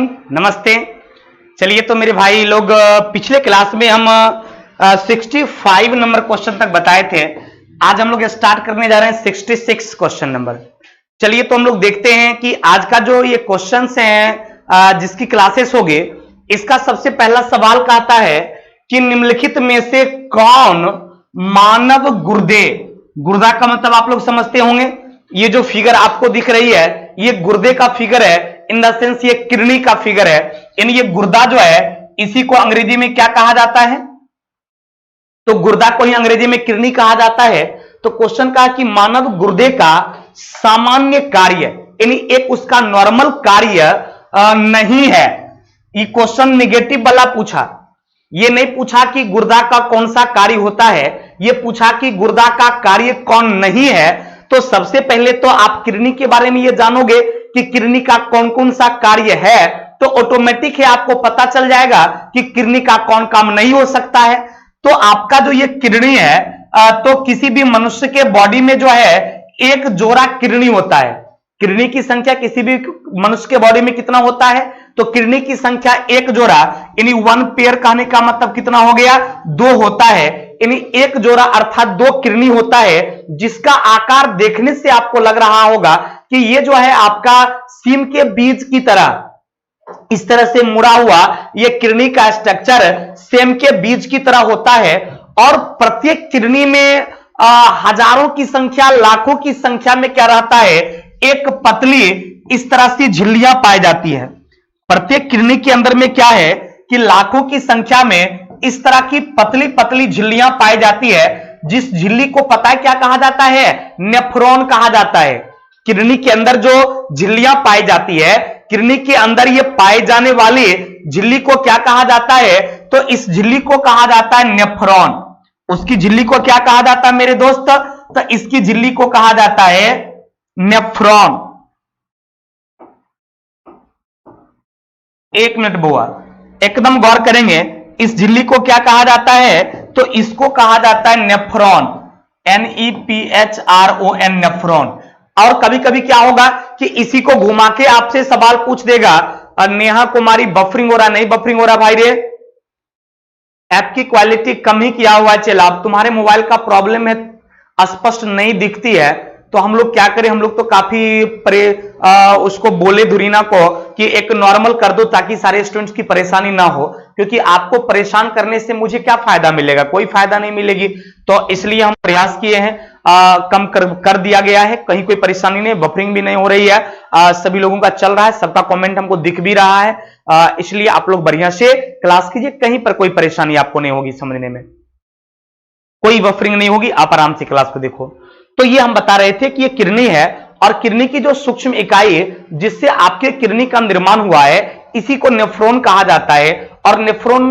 Morning, नमस्ते। चलिए तो मेरे भाई लोग, पिछले क्लास में हम 65 नंबर क्वेश्चन तक बताए थे। आज हम लोग स्टार्ट करने जा रहे हैं 66 क्वेश्चन नंबर। चलिए तो हम लोग देखते हैं कि आज का जो ये क्वेश्चंस हैं जिसकी क्लासेस होगी, इसका सबसे पहला सवाल कहता है कि निम्नलिखित में से कौन मानव गुर्दा का मतलब आप लोग समझते होंगे। ये जो फिगर आपको दिख रही है ये गुर्दे का फिगर है, इन द सेंस ये किडनी का फिगर है। यानी ये गुर्दा जो है इसी को अंग्रेजी में क्या कहा जाता है, तो गुर्दा को ही अंग्रेजी में किडनी कहा जाता है। तो क्वेश्चन का कि मानव गुर्दे का सामान्य कार्य, यानी एक उसका नॉर्मल कार्य नहीं है। ये क्वेश्चन निगेटिव वाला पूछा, ये नहीं पूछा कि गुर्दा का कौन सा कार्य होता है, ये पूछा कि गुर्दा का कार्य कौन नहीं है। तो सबसे पहले तो आप किडनी के बारे में ये जानोगे कि किडनी का कौन कौन सा कार्य है, तो ऑटोमेटिक है आपको पता चल जाएगा कि किडनी का कौन काम नहीं हो सकता है। तो आपका जो ये किडनी है, तो किसी भी मनुष्य के बॉडी में जो है एक जोड़ा किडनी होता है। किडनी की संख्या किसी भी मनुष्य के बॉडी में कितना होता है, तो किडनी की संख्या एक जोड़ा, यानी वन पेयर कहने का मतलब कितना हो गया, दो होता है। यानी एक जोड़ा अर्थात दो किडनी होता है, जिसका आकार देखने से आपको लग रहा होगा कि ये जो है आपका सीम के बीज की तरह इस तरह से मुड़ा हुआ ये किडनी का स्ट्रक्चर सेम के बीज की तरह होता है। और प्रत्येक किडनी में हजारों की संख्या, लाखों की संख्या में क्या रहता है, एक पतली इस तरह से झिल्लियां पाई जाती है। प्रत्येक किडनी के अंदर में क्या है कि लाखों की संख्या में इस तरह की पतली पतली झिल्लियां पाई जाती है, जिस झिल्ली को पता है क्या कहा जाता है, नेफ्रॉन कहा जाता है। किडनी के अंदर जो झिल्लियां पाई जाती है, किडनी के अंदर ये पाए जाने वाली झिल्ली को क्या कहा जाता है, तो इस झिल्ली को कहा जाता है नेफ्रॉन। उसकी झिल्ली को क्या कहा जाता है मेरे दोस्त, तो इसकी झिल्ली को कहा जाता है नेफ्रॉन। एक मिनट बुआ, एकदम गौर करेंगे, इस झिल्ली को क्या कहा जाता है, तो इसको कहा जाता है नेफ्रॉन, NEPHRON, नेफ्रॉन। और कभी कभी क्या होगा कि इसी को घुमा के आपसे सवाल पूछ देगा, नेहा कुमारी बफरिंग हो रहा, नहीं बफरिंग हो रहा भाई रे, ऐप की क्वालिटी कम ही किया हुआ है। चल आप तुम्हारे मोबाइल का प्रॉब्लम है, स्पष्ट नहीं दिखती है, तो हम लोग क्या करें, हम लोग तो काफी उसको बोले धुरीना को कि एक नॉर्मल कर दो ताकि सारे स्टूडेंट्स की परेशानी ना हो, क्योंकि आपको परेशान करने से मुझे क्या फायदा मिलेगा, कोई फायदा नहीं मिलेगी। तो इसलिए हम प्रयास किए हैं, कम कर दिया गया है, कहीं कोई परेशानी नहीं, बफरिंग भी नहीं हो रही है, सभी लोगों का चल रहा है, सबका कमेंट हमको दिख भी रहा है। इसलिए आप लोग बढ़िया से क्लास कीजिए, कहीं पर कोई परेशानी आपको नहीं होगी, समझने में कोई बफरिंग नहीं होगी, आप आराम से क्लास को देखो। तो ये हम बता रहे थे कि ये किडनी है, और किडनी की जो सूक्ष्म इकाई है जिससे आपके किडनी का निर्माण हुआ है, इसी को नेफ्रॉन कहा जाता है। और नेफ्रॉन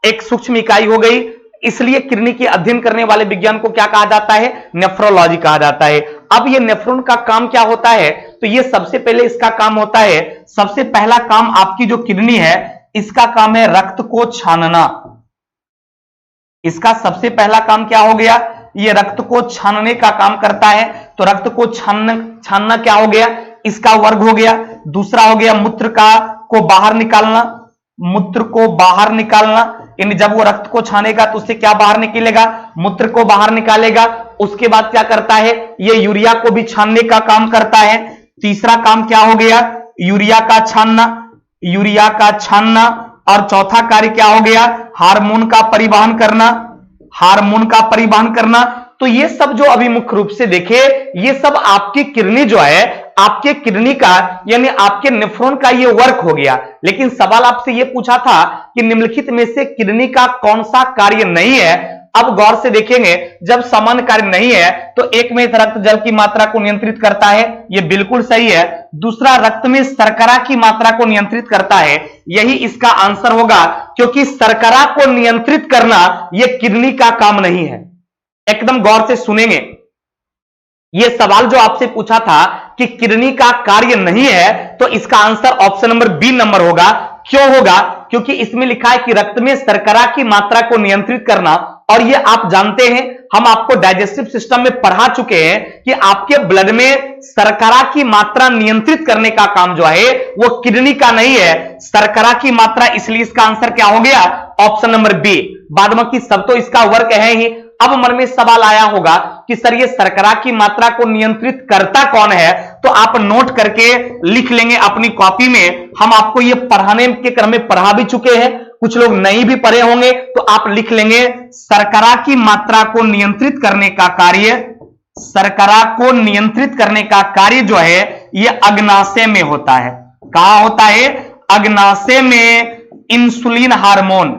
एक सूक्ष्म इकाई हो गई, इसलिए किडनी के अध्ययन करने वाले विज्ञान को क्या कहा जाता है, नेफ्रोलॉजी कहा जाता है। अब ये नेफ्रॉन का काम क्या होता है, तो ये सबसे पहले इसका काम होता है, सबसे पहला काम आपकी जो किडनी है इसका काम है रक्त को छानना। इसका सबसे पहला काम क्या हो गया, ये रक्त को छानने का काम करता है। तो रक्त को छानना क्या हो गया, इसका वर्ग हो गया। दूसरा हो गया मूत्र को बाहर निकालना, मूत्र को बाहर निकालना, यानी जब वो रक्त को छानेगा तो उससे क्या बाहर निकलेगा, मूत्र को बाहर निकालेगा। उसके बाद क्या करता है, ये यूरिया को भी छानने का काम करता है। तीसरा काम क्या हो गया, यूरिया का छानना, यूरिया का छानना। और चौथा कार्य क्या हो गया, हार्मोन का परिवहन करना, हार्मोन का परिवहन करना। तो ये सब जो अभी मुख्य रूप से देखे, ये सब आपकी किडनी जो है, आपके किडनी का यानी आपके नेफ्रॉन का ये वर्क हो गया। लेकिन सवाल आपसे ये पूछा था कि निम्नलिखित में से किडनी का कौन सा कार्य नहीं है। अब गौर से देखेंगे, जब सामान्य कार्य नहीं है तो एक में रक्त जल की मात्रा को नियंत्रित करता है, ये बिल्कुल सही है। दूसरा, रक्त में शर्करा की मात्रा को नियंत्रित करता है, यही इसका आंसर होगा, क्योंकि शर्करा को नियंत्रित करना यह किडनी का काम नहीं है। एकदम गौर से सुनेंगे, यह सवाल जो आपसे पूछा था कि किडनी का कार्य नहीं है, तो इसका answer option number B number होगा। क्यों होगा, क्योंकि इसमें लिखा है कि रक्त में शर्करा की मात्रा को नियंत्रित करना, और ये आप जानते हैं, हम आपको डाइजेस्टिव सिस्टम में पढ़ा चुके हैं कि आपके ब्लड में शर्करा की मात्रा नियंत्रित करने का काम जो है वो किडनी का नहीं है, शर्करा की मात्रा। इसलिए इसका आंसर क्या हो गया? Option number B. बाद बाकी सब तो इसका वर्क है ही। अब मन में सवाल आया होगा कि सर ये शर्करा की मात्रा को नियंत्रित करता कौन है? तो आप नोट करके लिख लेंगे अपनी कॉपी में। हम आपको ये पढ़ाने के क्रम में पढ़ा भी चुके हैं, कुछ लोग नहीं भी पढ़े होंगे, तो आप लिख लेंगे शर्करा की मात्रा को नियंत्रित करने का कार्य, शर्करा को नियंत्रित करने का कार्य जो है ये अग्नाशय में होता है। कहां होता है? अग्नाशय में इंसुलिन हार्मोन,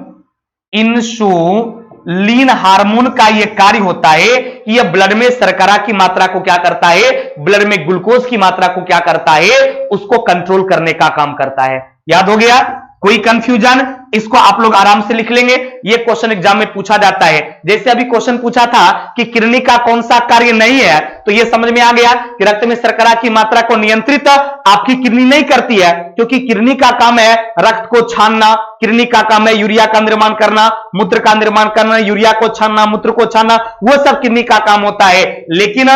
इंसुलिन हार्मोन का यह कार्य होता है कि यह ब्लड में शर्करा की मात्रा को क्या करता है, ब्लड में ग्लूकोज की मात्रा को क्या करता है, उसको कंट्रोल करने का काम करता है। याद हो गया? कोई कंफ्यूजन? इसको आप लोग आराम से लिख लेंगे, ये क्वेश्चन एग्जाम में पूछा जाता है। जैसे अभी क्वेश्चन पूछा था कि किडनी का कौन सा कार्य नहीं है, तो ये समझ में आ गया कि रक्त में शर्करा की मात्रा को नियंत्रित आपकी किडनी नहीं करती है, क्योंकि किडनी का काम है रक्त को छानना, किडनी का काम है यूरिया का निर्माण करना, मूत्र का निर्माण करना, यूरिया को छानना, मूत्र को छानना, वो सब किडनी का काम होता है। लेकिन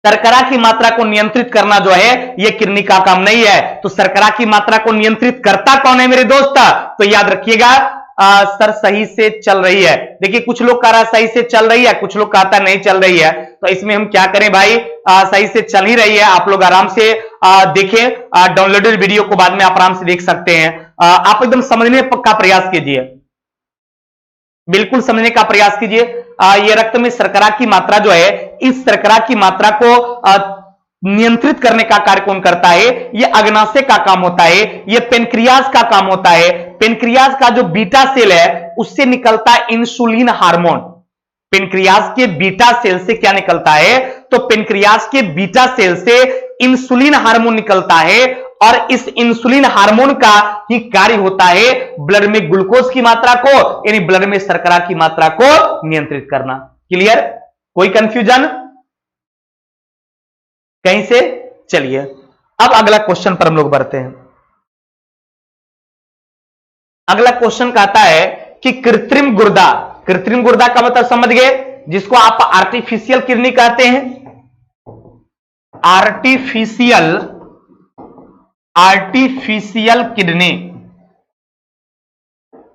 शर्करा की मात्रा को नियंत्रित करना जो है यह किडनी का काम नहीं है। तो शर्करा की मात्रा को नियंत्रित करता कौन है मेरे दोस्त? तो याद रखिएगा, सर सही से चल रही है। देखिए कुछ लोग कह रहा है सही से चल रही है, कुछ लोग कहता नहीं चल रही है, तो इसमें हम क्या करें भाई? सही से चल ही रही है। आप लोग आराम से देखें, डाउनलोडेड वीडियो को बाद में आप आराम से देख सकते हैं। आप एकदम समझने का प्रयास कीजिए, बिल्कुल समझने का प्रयास कीजिए। ये रक्त में शर्करा की मात्रा जो है, इस शर्करा की मात्रा को नियंत्रित करने का कार्य कौन करता है? ये अग्नाशय का काम होता है, ये पेनक्रियाज का काम होता है। पेनक्रियाज का जो बीटा सेल है उससे निकलता है इंसुलिन हार्मोन। पेनक्रियाज के बीटा सेल से क्या निकलता है? तो पेनक्रियाज के बीटा सेल से इंसुलिन हार्मोन निकलता है, और इस इंसुलिन हार्मोन का ही कार्य होता है ब्लड में ग्लूकोज की मात्रा को, यानी ब्लड में शर्करा की मात्रा को नियंत्रित करना। क्लियर? कोई कंफ्यूजन कहीं से? चलिए अब अगला क्वेश्चन पर हम लोग बढ़ते हैं। अगला क्वेश्चन कहता है कि कृत्रिम गुर्दा, कृत्रिम गुर्दा का मतलब समझ गए, जिसको आप आर्टिफिशियल किडनी कहते हैं। आर्टिफिशियल किडनी,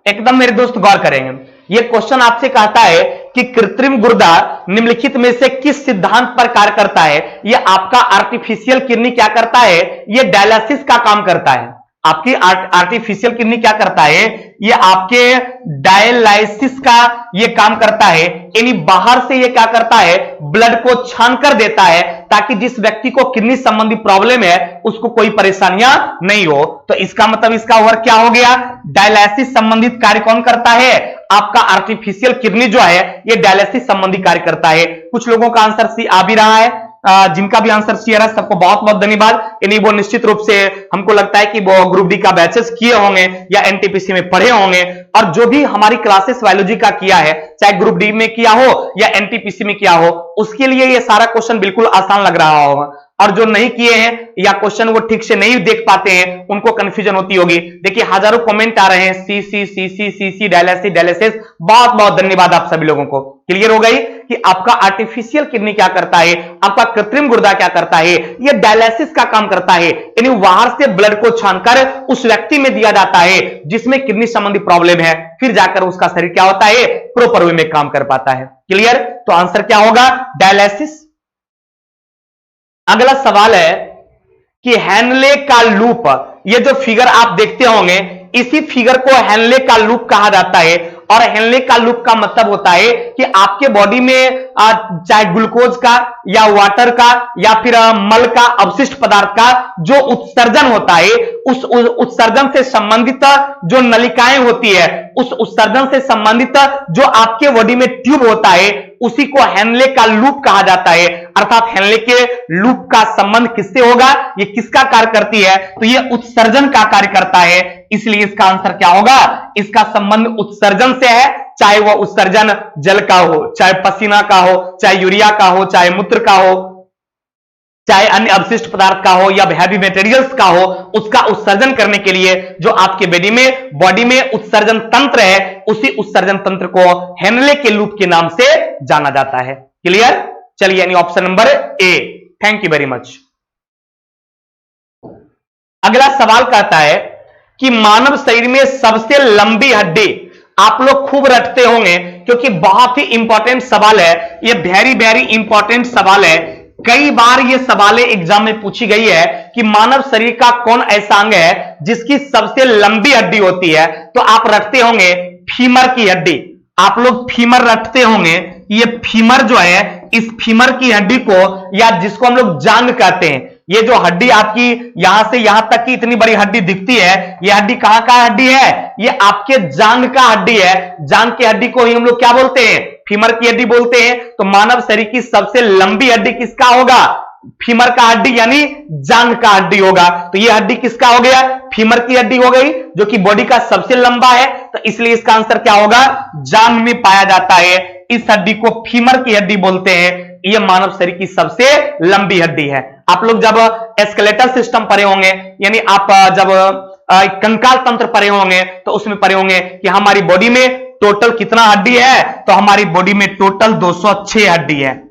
एकदम मेरे दोस्त गौर करेंगे। यह क्वेश्चन आपसे कहता है कि कृत्रिम गुर्दा निम्नलिखित में से किस सिद्धांत पर कार्य करता है? यह आपका आर्टिफिशियल किडनी क्या करता है? यह डायलिसिस का काम करता है। आपकी आर्टिफिशियल किडनी क्या करता है? ये आपके डायलिसिस का ये काम करता है, यानी बाहर से ये क्या करता है? ब्लड को छान कर देता है, ताकि जिस व्यक्ति को किडनी संबंधी प्रॉब्लम है उसको कोई परेशानियां नहीं हो। तो इसका मतलब इसका वर्क क्या हो गया? डायलिसिस संबंधित कार्य कौन करता है? आपका आर्टिफिशियल किडनी जो है ये डायलिसिस संबंधी कार्य करता है। कुछ लोगों का आंसर सी आ भी रहा है, जिनका भी आंसर सी आ रहा है सबको बहुत बहुत धन्यवाद। यानी वो निश्चित रूप से हमको लगता है कि वो ग्रुप डी का बैचेस किए होंगे या एनटीपीसी में पढ़े होंगे, और जो भी हमारी क्लासेस बायोलॉजी का किया है, चाहे ग्रुप डी में किया हो या एनटीपीसी में किया हो, उसके लिए ये सारा क्वेश्चन बिल्कुल आसान लग रहा होगा। और जो नहीं किए हैं या क्वेश्चन वो ठीक से नहीं देख पाते हैं, उनको कंफ्यूजन होती होगी। देखिए हजारों कमेंट आ रहे हैं, सी सी सी सी सी सी डायलिसिस डायलिसिस, बहुत बहुत धन्यवाद आप सभी लोगों को। क्लियर हो गई कि आपका आर्टिफिशियल किडनी क्या करता है, आपका कृत्रिम गुर्दा क्या करता है? ये डायलिसिस का काम करता है, यानी बाहर से ब्लड को छानकर उस व्यक्ति में दिया जाता है जिसमें किडनी संबंधी प्रॉब्लम है, फिर जाकर उसका शरीर क्या होता है? प्रॉपर वे में काम कर पाता है। क्लियर? तो आंसर क्या होगा? डायलिसिस। अगला सवाल है कि हेनले का लूप, ये जो फिगर आप देखते होंगे इसी फिगर को हेनले का लूप कहा जाता है। और हेनले का लूप का मतलब होता है कि आपके बॉडी में चाहे ग्लूकोज का या वाटर का या फिर मल का, अवशिष्ट पदार्थ का जो उत्सर्जन होता है, उस उत्सर्जन से संबंधित जो नलिकाएं होती है, उस उत्सर्जन से संबंधित जो आपके बॉडी में ट्यूब होता है, उसी को हेनले का लूप कहा जाता है। अर्थात हेनले के लूप का संबंध किससे होगा? ये किसका कार्य करती है? तो ये उत्सर्जन का कार्य करता है, इसलिए इसका आंसर क्या होगा? इसका संबंध उत्सर्जन से है, चाहे वह उत्सर्जन जल का हो, चाहे पसीना का हो, चाहे यूरिया का हो, चाहे मूत्र का हो, चाहे अन्य अवशिष्ट पदार्थ का हो या हैवी मटेरियल्स का हो, उसका उत्सर्जन करने के लिए जो आपके बॉडी में उत्सर्जन तंत्र है, उसी उत्सर्जन तंत्र को हेनले के लूप के नाम से जाना जाता है। क्लियर? चलिए, यानी option number A. Thank you very much. अगला सवाल कहता है कि मानव शरीर में सबसे लंबी हड्डी, आप लोग खूब रटते होंगे क्योंकि बहुत ही इंपॉर्टेंट सवाल है, ये वेरी इंपॉर्टेंट सवाल है। कई बार ये सवालें एग्जाम में पूछी गई है कि मानव शरीर का कौन ऐसा अंग है जिसकी सबसे लंबी हड्डी होती है, तो आप रटते होंगे फीमर की हड्डी। आप लोग फीमर रटते होंगे, ये फीमर जो है, इस फीमर की हड्डी को, या जिसको हम लोग जांघ कहते हैं, ये जो हड्डी आपकी यहां से यहां तक की इतनी बड़ी हड्डी दिखती है, ये हड्डी कहां का हड्डी है? ये आपके जांघ का हड्डी है। जांघ की हड्डी को ही हम लोग क्या बोलते हैं? फीमर की हड्डी बोलते हैं। तो मानव शरीर की सबसे लंबी हड्डी किसका होगा? फीमर का हड्डी, यानी जांघ का हड्डी होगा। तो ये हड्डी किसका हो गया? फीमर की हड्डी हो गई, जो कि बॉडी का सबसे लंबा है। तो इसलिए इसका आंसर क्या होगा? जांघ में पाया जाता है, इस हड्डी को फीमर की हड्डी बोलते हैं। यह मानव शरीर की सबसे लंबी हड्डी है। आप लोग जब एस्केलेटल सिस्टम पढ़े होंगे, यानी आप जब कंकाल तंत्र पढ़े होंगे, तो उसमें पढ़े होंगे कि हमारी बॉडी में टोटल कितना हड्डी है, तो हमारी बॉडी में टोटल 206 हड्डी है।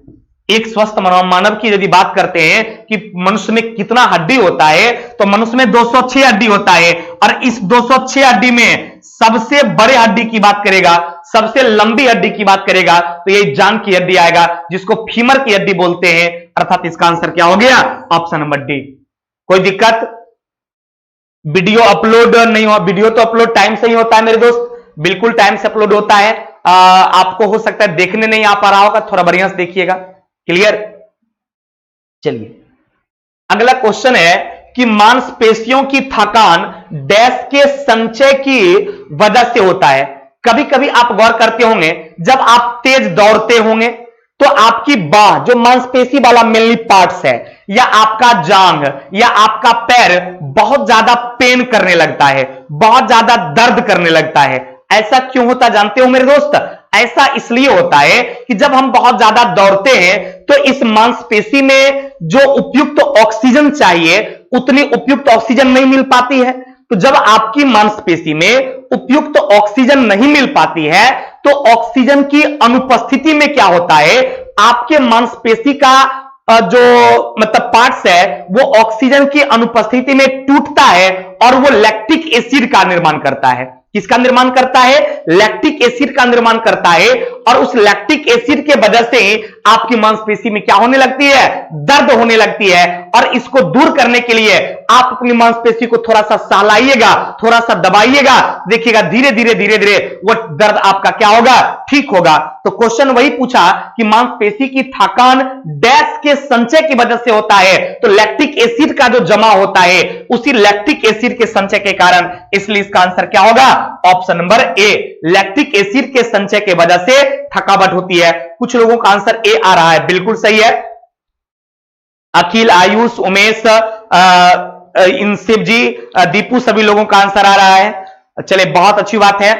एक स्वस्थ मानव की यदि बात करते हैं कि मनुष्य में कितना हड्डी होता है, तो मनुष्य में 206 हड्डी होता है। और इस 206 हड्डी में सबसे बड़े हड्डी की बात करेगा, सबसे लंबी हड्डी की बात करेगा, तो ये जांघ की हड्डी आएगा, जिसको फीमर की हड्डी बोलते हैं। अर्थात इसका आंसर क्या हो गया? Option number D. कोई दिक्कत? वीडियो अपलोड नहीं हुआ? वीडियो तो अपलोड टाइम से ही होता है मेरे दोस्त, बिल्कुल टाइम से अपलोड होता है। आपको हो सकता है देखने नहीं आ पा रहा होगा, थोड़ा बढ़िया से देखिएगा। क्लियर? चलिए, अगला क्वेश्चन है कि मांसपेशियों की थकान डैश के संचय की वजह से होता है। कभी कभी आप गौर करते होंगे, जब आप तेज दौड़ते होंगे तो आपकी बाह, जो मांसपेशी वाला मेनली पार्ट्स है, या आपका जांघ या आपका पैर बहुत ज्यादा पेन करने लगता है, बहुत ज्यादा दर्द करने लगता है। ऐसा क्यों होता जानते हो मेरे दोस्त? ऐसा इसलिए होता है कि जब हम बहुत ज्यादा दौड़ते हैं तो इस मांसपेशी में जो उपयुक्त ऑक्सीजन चाहिए, उतनी उपयुक्त ऑक्सीजन नहीं मिल पाती है। तो जब आपकी मांसपेशी में उपयुक्त ऑक्सीजन नहीं मिल पाती है, तो ऑक्सीजन की अनुपस्थिति में क्या होता है, आपके मांसपेशी का जो मतलब पार्ट्स है, वो ऑक्सीजन की अनुपस्थिति में टूटता है और वो लैक्टिक एसिड का निर्माण करता है। किसका निर्माण करता है? लैक्टिक एसिड का निर्माण करता है। और उस लैक्टिक एसिड के वजह से आपकी मांसपेशी में क्या होने लगती है? दर्द होने लगती है। और इसको दूर करने के लिए आप अपनी मांसपेशी को थोड़ा सा सहलाइएगा, थोड़ा सा दबाइएगा, देखिएगा धीरे धीरे वो दर्द आपका क्या होगा? ठीक होगा। तो क्वेश्चन वही पूछा कि मांसपेशी की थकान डैश के संचय की वजह से होता है, तो लैक्टिक एसिड का जो जमा होता है, उसी लैक्टिक एसिड के संचय के कारण। इसलिए इसका आंसर क्या होगा? ऑप्शन नंबर ए, लैक्टिक एसिड के संचय के वजह से थकावट होती है। कुछ लोगों का आंसर ए आ रहा है, बिल्कुल सही है। अखिल, आयुष, उमेश, इंसिब जी, दीपू, सभी लोगों का आंसर आ रहा है। चले, बहुत अच्छी बात है।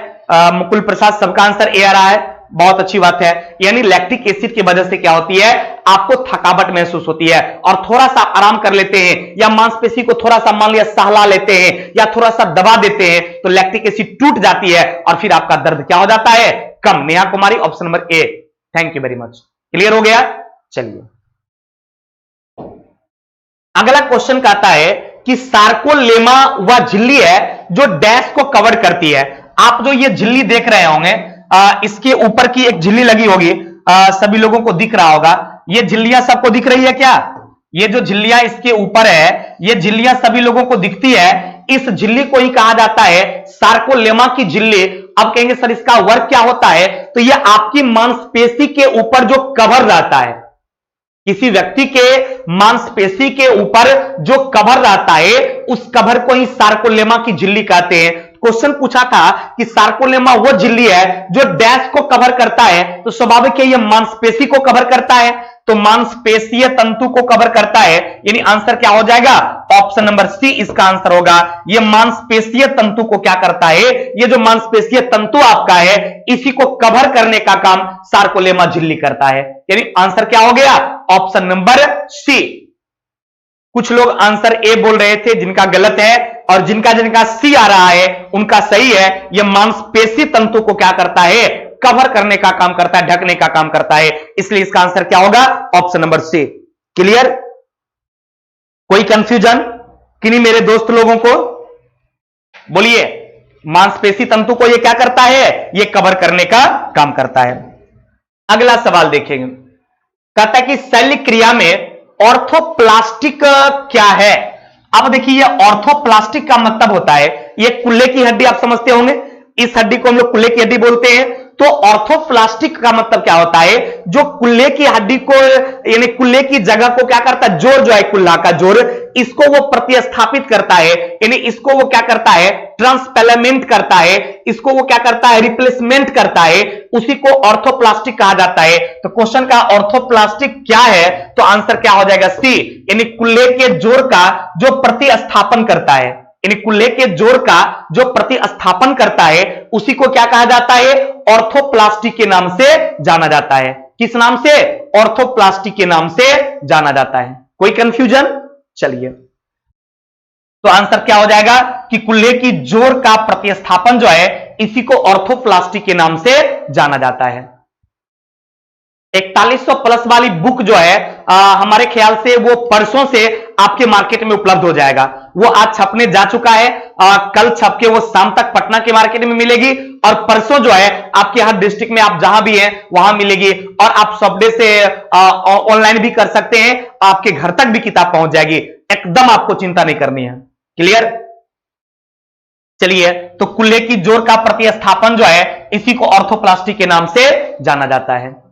मुकुल प्रसाद, सबका आंसर ए आ रहा है, बहुत अच्छी बात है। यानी लैक्टिक एसिड की वजह से क्या होती है? आपको थकावट महसूस होती है। और थोड़ा सा आराम कर लेते हैं, या मांसपेशी को थोड़ा सा मान लिया सहला लेते हैं, या थोड़ा सा दबा देते हैं, तो लैक्टिक एसिड टूट जाती है और फिर आपका दर्द क्या हो जाता है? कम। Neha Kumari, option number A. Thank you very much. Clear हो गया? चलिए, अगला क्वेश्चन कहता है कि सार्कोलेमा वह झिल्ली है जो डैश को कवर करती है। आप जो ये झिल्ली देख रहे होंगे, इसके ऊपर की एक झिल्ली लगी होगी, सभी लोगों को दिख रहा होगा। ये झिल्लियां सबको दिख रही है क्या? ये जो झिल्लियां इसके ऊपर है, ये झिल्लियां सभी लोगों को दिखती है। इस झिल्ली को ही कहा जाता है सार्कोलेमा की झिल्ली। अब कहेंगे सर इसका वर्क क्या होता है? तो ये आपकी मांसपेशी के ऊपर जो कवर रहता है, किसी व्यक्ति के मांसपेशी के ऊपर जो कवर रहता है, उस कवर को ही सार्कोलेमा की झिल्ली कहते हैं। क्वेश्चन पूछा था कि सार्कोलेमा वो झिल्ली है जो डैश को कवर करता है, तो स्वाभाविक है ये मांसपेशी को कवर करता है, तो मांसपेशीय तंतु को कवर करता है। यानी आंसर क्या हो जाएगा? ऑप्शन नंबर सी इसका आंसर होगा। ये मांसपेशीय तंतु को क्या करता है? ये जो मांसपेशीय तंतु आपका है, इसी को कवर करने का काम सार्कोलेमा झिल्ली करता है। यानी आंसर क्या हो गया? Option number C. कुछ लोग आंसर ए बोल रहे थे, जिनका गलत है, और जिनका जिनका सी आ रहा है उनका सही है। यह मांसपेशी तंतु को क्या करता है? कवर करने का काम करता है, ढकने का काम करता है। इसलिए इसका आंसर क्या होगा? Option number C. क्लियर? कोई कंफ्यूजन कि नहीं मेरे दोस्त लोगों को? बोलिए, मांसपेशी तंतु को यह क्या करता है? यह कवर करने का काम करता है। अगला सवाल देखेंगे, कहता है कि शल्य क्रिया में ऑर्थोप्लास्टिक क्या है? अब देखिए, ये ऑर्थोप्लास्टिक का मतलब होता है, ये कुल्ले की हड्डी आप समझते होंगे, इस हड्डी को हम लोग कुल्ले की हड्डी बोलते हैं। तो ऑर्थोप्लास्टिक का मतलब क्या होता है? जो कुल्ले की हड्डी को, यानी कुल्ले की जगह को क्या करता है? जोड़ जो है कुल्ला का जोड़, इसको वो प्रतिस्थापित करता है, यानी इसको वो क्या करता है? ट्रांसपेलेमेंट करता है, इसको वो क्या करता है? रिप्लेसमेंट करता है, उसी को ऑर्थोप्लास्टिक कहा जाता है। तो क्वेश्चन का ऑर्थोप्लास्टिक क्या है? तो आंसर क्या हो जाएगा? सी, यानी कुल्ले के जोड़ का जो प्रतिस्थापन करता है, यानी कुल्ले के जोड़ का जो प्रतिस्थापन करता है, उसी को क्या कहा जाता है? ऑर्थोप्लास्टी के नाम से जाना जाता है। किस नाम से? ऑर्थोप्लास्टी के नाम से जाना जाता है। कोई कंफ्यूजन? चलिए, तो आंसर क्या हो जाएगा कि कुल्ले की जोड़ का प्रतिस्थापन जो है, इसी को ऑर्थोप्लास्टी के नाम से जाना जाता है। 4100 प्लस वाली बुक जो है, हमारे ख्याल से वो परसों से आपके मार्केट में उपलब्ध हो जाएगा। वो आज छपने जा चुका है, कल छप के वो शाम तक पटना के मार्केट में मिलेगी, और परसों जो है आपके हर डिस्ट्रिक्ट में आप जहां भी हैं वहां मिलेगी। और आप सबडे से ऑनलाइन भी कर सकते हैं, आपके घर तक भी किताब पहुंच जाएगी, एकदम आपको चिंता नहीं करनी है। क्लियर? चलिए, तो कुल्ले की जोड़ का प्रतिस्थापन जो है, इसी को ऑर्थोप्लास्टी के नाम से जाना जाता है।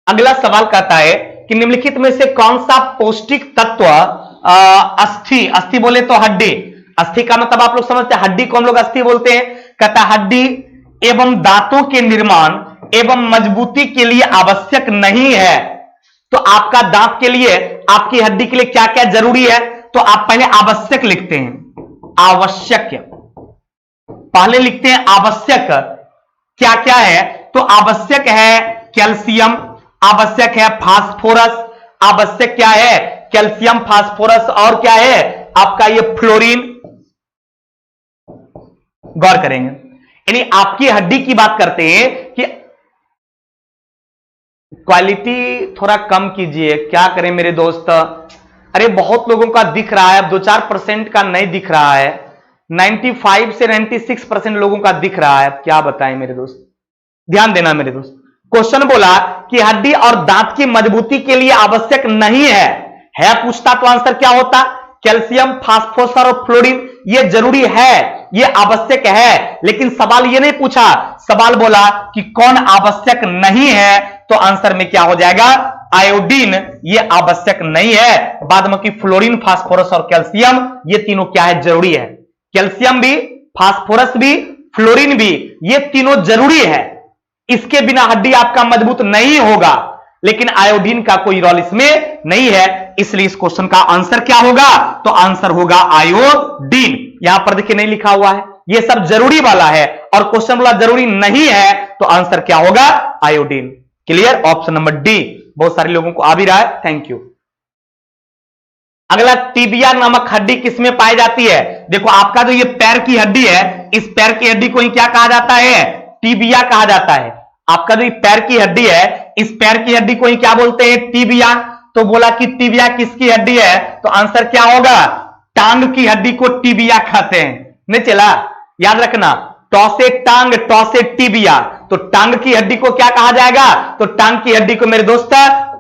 अगला सवाल कहता है कि निम्नलिखित में से कौन सा पौष्टिक तत्व अस्थि, अस्थि बोले तो हड्डी, अस्थि का मतलब आप लोग समझते हैं, हड्डी को हम लोग अस्थि बोलते हैं। कहता हड्डी एवं दांतों के निर्माण एवं मजबूती के लिए आवश्यक नहीं है। तो आपका दांत के लिए, आपकी हड्डी के लिए क्या क्या जरूरी है? तो आप पहले आवश्यक लिखते हैं, आवश्यक, पहले लिखते हैं आवश्यक क्या क्या है। तो आवश्यक है कैल्शियम, आवश्यक है फास्फोरस, आवश्यक क्या है? कैल्शियम, फास्फोरस, और क्या है आपका? ये फ्लोरीन। गौर करेंगे, यानी आपकी हड्डी की बात करते हैं कि क्वालिटी थोड़ा कम कीजिए, क्या करें मेरे दोस्त? अरे बहुत लोगों का दिख रहा है, अब 2-4% का नहीं दिख रहा है, 95 से 96% लोगों का दिख रहा है। क्या बताएं मेरे दोस्त? ध्यान देना मेरे दोस्त, क्वेश्चन बोला कि हड्डी और दांत की मजबूती के लिए आवश्यक नहीं है पूछता तो आंसर क्या होता? कैल्शियम, फास्फोरस और फ्लोरीन ये जरूरी है, ये आवश्यक है। लेकिन सवाल ये नहीं पूछा, सवाल बोला कि कौन आवश्यक नहीं है। तो आंसर में क्या हो जाएगा? आयोडीन ये आवश्यक नहीं है। बाद में कि फ्लोरीन, फास्फोरस और कैल्शियम ये तीनों क्या है? जरूरी है। कैल्शियम भी, फास्फोरस भी, फ्लोरीन भी, ये तीनों जरूरी है। इसके बिना हड्डी आपका मजबूत नहीं होगा। लेकिन आयोडीन का कोई रोल इसमें नहीं है, इसलिए इस क्वेश्चन का आंसर क्या होगा? तो आंसर होगा आयोडीन। यहां पर देखिए नहीं लिखा हुआ है, ये सब जरूरी वाला है और क्वेश्चन वाला जरूरी नहीं है, तो आंसर क्या होगा? Iodine. Clear? Option number D बहुत सारे लोगों को आ भी रहा है, थैंक यू। अगला, टिबिया नामक हड्डी किसमें पाई जाती है? देखो आपका जो ये पैर की हड्डी है, इस पैर की हड्डी को ही क्या कहा जाता है? टिबिया कहा जाता है। आपका जो पैर की हड्डी है, इस पैर की हड्डी को ही क्या बोलते हैं? टिबिया। तो बोला कि टिबिया किसकी हड्डी है? तो आंसर क्या होगा? टांग की हड्डी को टिबिया कहते हैं। नहीं चला? याद रखना, टॉ से टांग, टॉ से टिबिया। तो टांग की हड्डी को क्या कहा जाएगा? तो टांग की हड्डी को मेरे दोस्त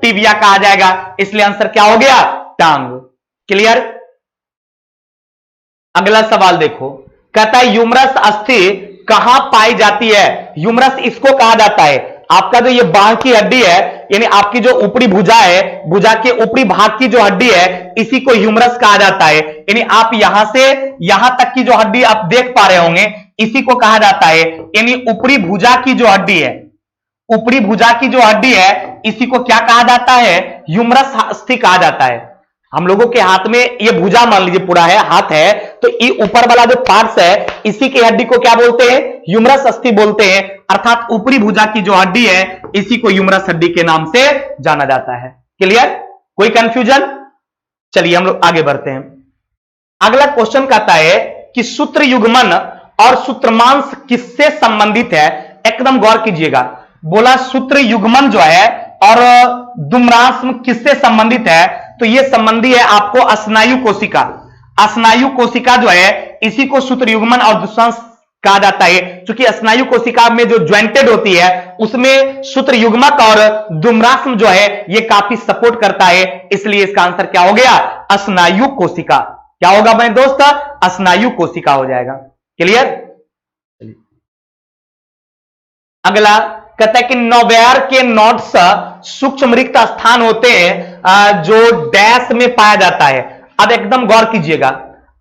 टिबिया कहा जाएगा। इसलिए आंसर क्या हो गया? टांग। क्लियर? अगला सवाल देखो, कहता है ह्यूमरस अस्थि कहां पाई जाती है? ह्यूमरस इसको कहा जाता है, आपका जो ये बांह की हड्डी है, यानी आपकी जो ऊपरी भुजा है, भुजा के ऊपरी भाग की जो हड्डी है, इसी को ह्यूमरस कहा जाता है। यानी आप यहां से यहां तक की जो हड्डी आप देख पा रहे होंगे, इसी को कहा जाता है, यानी ऊपरी भुजा की जो हड्डी है, ऊपरी भुजा की जो हड्डी है, इसी को क्या कहा जाता है? ह्यूमरस अस्थि कहा जाता है। हम लोगों के हाथ में ये भुजा मान लीजिए पूरा है, हाथ है, तो ये ऊपर वाला जो पार्ट्स है, इसी की हड्डी को क्या बोलते हैं? ह्यूमरस अस्थि बोलते हैं। अर्थात ऊपरी भुजा की जो हड्डी है, इसी को ह्यूमरस हड्डी के नाम से जाना जाता है। क्लियर? कोई कंफ्यूजन? चलिए हम लोग आगे बढ़ते हैं। अगला क्वेश्चन कहता है कि सूत्र युग्मन और सूत्रमांश किससे संबंधित है? एकदम गौर कीजिएगा। बोला सूत्र युग्मन जो है और द्विम्रांश किससे संबंधित है? तो यह संबंधी है आपको स्नायु कोशिका। स्नायु कोशिका जो है इसी को सूत्र युग्मन और द्विम्रांश कहा जाता है। क्योंकि स्नायु कोशिका में जो ज्वाइंटेड होती है उसमें सूत्र युग्मक और द्विम्रांश जो है ये काफी सपोर्ट करता है, इसलिए इसका आंसर क्या हो गया? स्नायु कोशिका। क्या होगा मेरे दोस्त? स्नायु कोशिका हो जाएगा। क्लियर? अगला कहता है कि नौवेयर के नोड्स सूक्ष्म रिक्त स्थान होते हैं जो डैश में पाया जाता है। अब एकदम गौर कीजिएगा,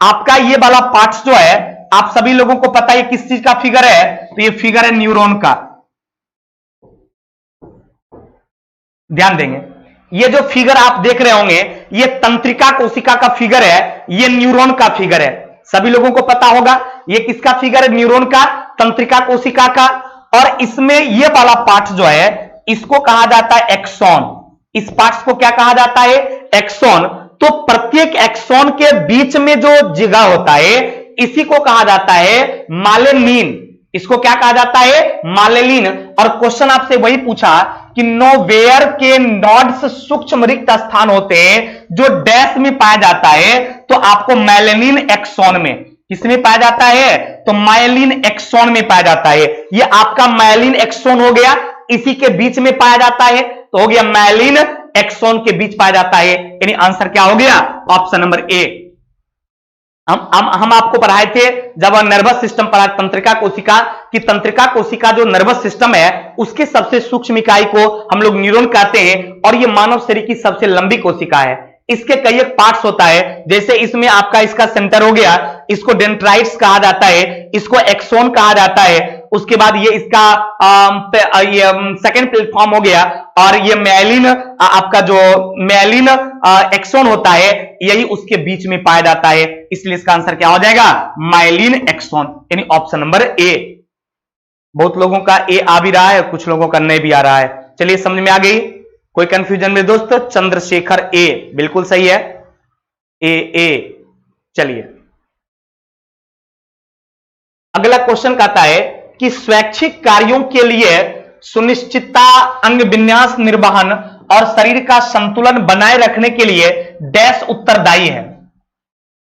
आपका ये वाला पार्ट जो है आप सभी लोगों को पता है किस चीज का फिगर है? तो ये फिगर है न्यूरॉन का। ध्यान देंगे, ये जो फिगर आप देख रहे होंगे ये तंत्रिका कोशिका का फिगर है, ये न्यूरॉन का फिगर है। सभी लोगों को पता होगा ये किसका फिगर है? न्यूरॉन का, तंत्रिका कोशिका का। और इसमें ये वाला पार्ट जो है इसको कहा जाता है एक्सॉन। इस पार्ट को क्या कहा जाता है? एक्सॉन। तो प्रत्येक एक्सॉन के बीच में जो जगह होता है इसी को कहा जाता है मालेनिन। इसको क्या कहा जाता है? मालेनिन। और क्वेश्चन आपसे वही पूछा कि नोवेयर के नोड्स सूक्ष्म रिक्त स्थान होते हैं जो डैश में पाया जाता है, तो आपको मालेनिन एक्सॉन में, किसमें पाया जाता है? तो माइलिन एक्सॉन में पाया जाता है। ये आपका माइलिन एक्सॉन हो गया, इसी के बीच में पाया जाता है, तो हो गया माइलिन एक्सॉन के बीच पाया जाता है। यानी आंसर क्या हो गया? ऑप्शन नंबर ए। हम आपको पढ़ाए थे जब नर्वस सिस्टम पढ़ा, तंत्रिका कोशिका की, तंत्रिका कोशिका जो नर्वस सिस्टम है उसके सबसे सूक्ष्म इकाई को हम लोग न्यूरॉन कहते हैं, और ये मानव शरीर की सबसे लंबी कोशिका है। इसके कई एक पार्ट्स होता है, जैसे इसमें आपका इसका सेंटर हो गया, इसको डेंड्राइट्स कहा जाता है, इसको एक्सोन कहा जाता है। उसके बाद ये इसका सेकंड प्लेटफॉर्म हो गया, और ये माइलिन आपका जो माइलिन एक्सोन होता है यही उसके बीच में पाया जाता है, इसलिए इसका आंसर क्या हो जाएगा? माइलिन एक्सोन, यानी ऑप्शन नंबर ए। बहुत लोगों का ए आ भी रहा है, कुछ लोगों का नहीं भी आ रहा है। चलिए समझ में आ गई? कोई कंफ्यूजन में दोस्त? चंद्रशेखर ए बिल्कुल सही है, ए। चलिए अगला क्वेश्चन कहता है कि स्वैच्छिक कार्यों के लिए सुनिश्चितता, अंग विन्यास निर्वहन और शरीर का संतुलन बनाए रखने के लिए डैश उत्तरदायी है।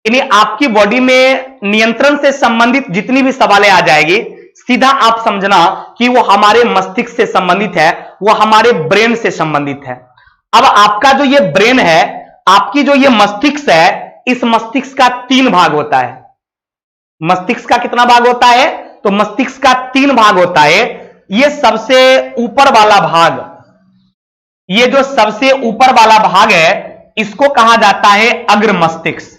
यानी आपकी बॉडी में नियंत्रण से संबंधित जितनी भी सवालें आ जाएगी, सीधा आप समझना कि वो हमारे मस्तिष्क से संबंधित है, वो हमारे ब्रेन से संबंधित है। अब आपका जो ये ब्रेन है, आपकी जो ये मस्तिष्क है, इस मस्तिष्क का 3 भाग होता है। मस्तिष्क का कितना भाग होता है? तो मस्तिष्क का 3 भाग होता है। ये सबसे ऊपर वाला भाग, ये जो सबसे ऊपर वाला भाग है इसको कहा जाता है अग्र मस्तिष्क।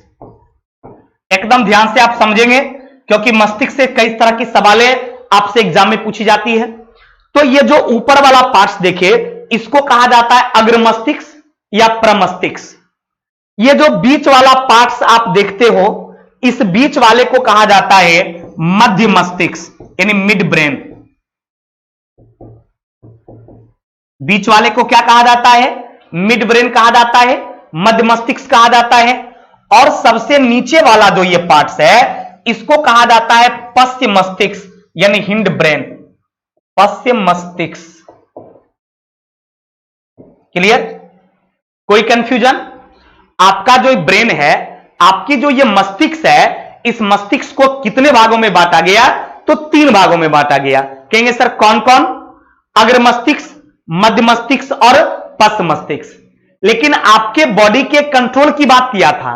एकदम ध्यान से आप समझेंगे, क्योंकि मस्तिष्क से कई तरह की सवालें आपसे एग्जाम में पूछी जाती है। तो ये जो ऊपर वाला पार्ट्स देखिए, इसको कहा जाता है अग्र मस्तिष्क या प्रमस्तिष्क। ये जो बीच वाला पार्ट्स आप देखते हो, इस बीच वाले को कहा जाता है मध्य मस्तिष्क, यानी मिड ब्रेन। बीच वाले को क्या कहा जाता है? मिड ब्रेन कहा जाता है, मध्य मस्तिष्क कहा जाता है। और सबसे नीचे वाला जो ये पार्ट्स है इसको कहा जाता है पश्चिम मस्तिष्क, यानी हिंड ब्रेन, पश्चिम मस्तिष्क। क्लियर? कोई कंफ्यूजन? आपका जो ब्रेन है, आपकी जो ये मस्तिष्क है, इस मस्तिष्क को कितने भागों में बांटा गया? तो 3 भागों में बांटा गया। कहेंगे सर कौन कौन? अग्र मस्तिष्क, मध्य मस्तिष्क और पश्चिम मस्तिष्क। लेकिन आपके बॉडी के कंट्रोल की बात किया था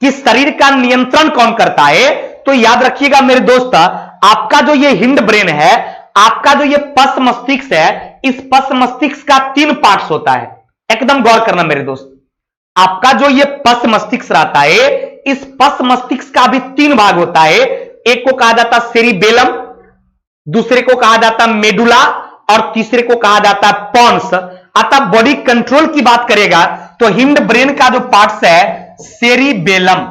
कि शरीर का नियंत्रण कौन करता है, तो याद रखिएगा मेरे दोस्त, आपका जो ये हिंड ब्रेन है, आपका जो ये पश्च मस्तिष्क है, इस पश्च मस्तिष्क का 3 पार्ट्स होता है। एकदम गौर करना मेरे दोस्त, आपका जो ये पश्च मस्तिष्क रहता है, इस पश्च मस्तिष्क का भी 3 भाग होता है। एक को कहा जाता सेरिबेलम, दूसरे को कहा जाता मेडुला और तीसरे को कहा जाता पॉन्स। अतः बॉडी कंट्रोल की बात करेगा तो हिंड ब्रेन का जो पार्ट्स है सेरिबेलम,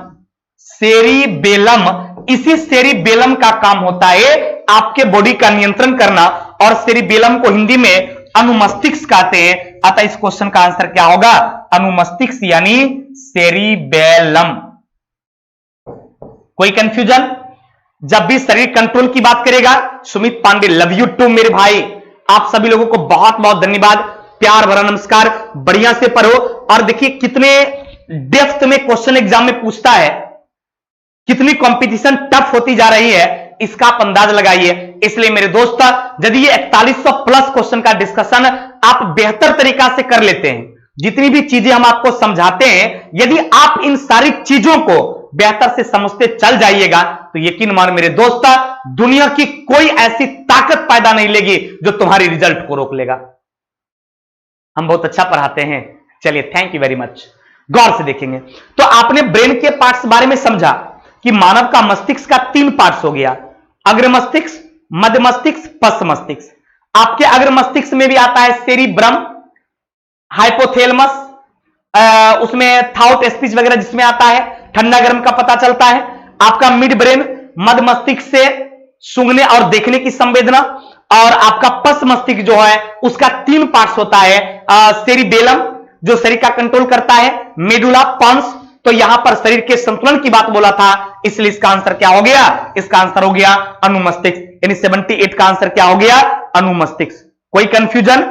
सेरिबेलम, इसी सेरिबेलम का काम होता है आपके बॉडी का नियंत्रण करना, और सेरिबेलम को हिंदी में अनुमस्तिष्क कहते हैं। अतः इस क्वेश्चन का आंसर क्या होगा? अनुमस्तिष्क यानी सेरिबेलम। कोई कंफ्यूजन? जब भी शरीर कंट्रोल की बात करेगा, Sumit Pandey love you too मेरे भाई, आप सभी लोगों को बहुत बहुत धन्यवाद, प्यार भरा नमस्कार, बढ़िया से पढ़ो। और देखिए कितने डेप्थ में क्वेश्चन एग्जाम में पूछता है, कितनी कंपटीशन टफ होती जा रही है, इसका आप अंदाज लगाइए। इसलिए मेरे दोस्त, यदि ये 4100 प्लस क्वेश्चन का डिस्कशन आप बेहतर तरीका से कर लेते हैं, जितनी भी चीजें हम आपको समझाते हैं, यदि आप इन सारी चीजों को बेहतर से समझते चल जाइएगा, तो यकीन मान मेरे दोस्त, दुनिया की कोई ऐसी ताकत पैदा नहीं लेगी जो तुम्हारी रिजल्ट को रोक लेगा। हम बहुत अच्छा पढ़ाते हैं। चलिए, थैंक यू वेरी मच। गौर से देखेंगे तो आपने ब्रेन के पार्ट्स बारे में समझा कि मानव का मस्तिष्क का 3 पार्ट्स हो गया, अग्र मस्तिष्क, मध्य मस्तिष्क, पश्च मस्तिष्क। आपके अग्र मस्तिष्क में भी आता है सेरिब्रम, हाइपोथैलेमस, उसमें थाउट स्पीच वगैरह जिसमें आता है, ठंडा गर्म का पता चलता है। आपका मिड ब्रेन मध्य मस्तिष्क से सूंघने और देखने की संवेदना, और आपका पश्च मस्तिष्क जो है उसका 3 पार्ट्स होता है, सेरिबेलम जो शरीर का कंट्रोल करता है, मेडुला, पॉन्स। तो यहां पर शरीर के संतुलन की बात बोला था, इसलिए इसका आंसर क्या हो गया? इसका आंसर हो गया अनुमस्तिष्क, यानी 78 का आंसर क्या हो गया? अनुमस्तिष्क। कोई कंफ्यूजन